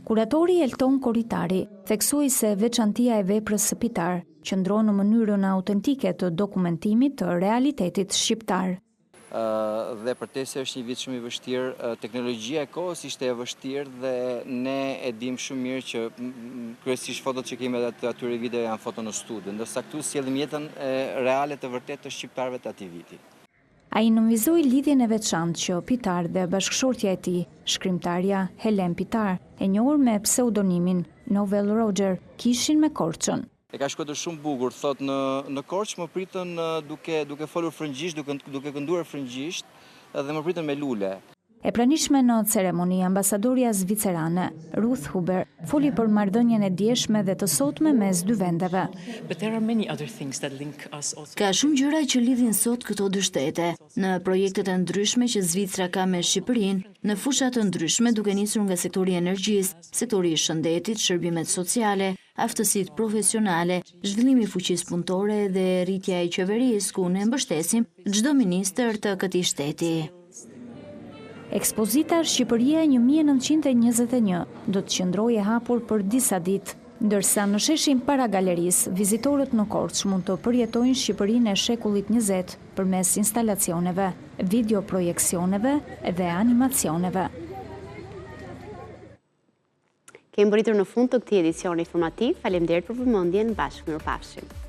Kuratori Elton Koritari theksoi se veçantia e veprës së Pitard qëndron në mënyrën autentike të dokumentimit të realitetit shqiptar. Dhe përtej se është një vit shumë i vështirë, teknologjia e kohës ishte e vështirë dhe ne e dim shumë mirë që kryesisht fotot që kemi të atyre vite janë foto në studio, ndërsa këtu sjellim jetën reale të vërtetë të shqiptarëve të atij viti. Ai nënvizoi lidhjen e veçantë që Pitard dhe bashkëshortja e tij, shkrimtarja Helen Pitard, e njohur me pseudonimin Novel Roger, kishin me Korçën. E ka shkuar shumë bukur, thot në Korçë më pritën duke folur frëngjisht, duke kënduar frëngjisht dhe më pritën me lule. E pranishme në ceremoni, ambasadoria zvicerane, Ruth Huber, foli për marrëdhënien e dieshme dhe të sotme mes dy vendeve. Ka shumë gjëra që lidhin sot këto dy shtete, në projektet e ndryshme që Zvicra ka me Shqipërinë, në fushat të ndryshme duke nisur nga sektori i energjisë, sektori i shëndetit, shërbimet sociale, aftësitë profesionale, zhvillimi i fuqisë punëtore dhe rritja e qeverisë ku ne mbështesim çdo ministër të këtij shteti. Ekspozita Shqipëria 1921 do të qëndrojë e hapur për disa ditë, ndërsa në sheshin para galerisë, vizitorët në Korçë mund të përjetojnë Shqipërinë e shekullit 20 përmes instalacioneve, videoprojeksioneve dhe animacioneve. Kemi mbërritur në fund të këtij edicioni informativ. Faleminderit për vëmendjen. Bashkë mirupafshim.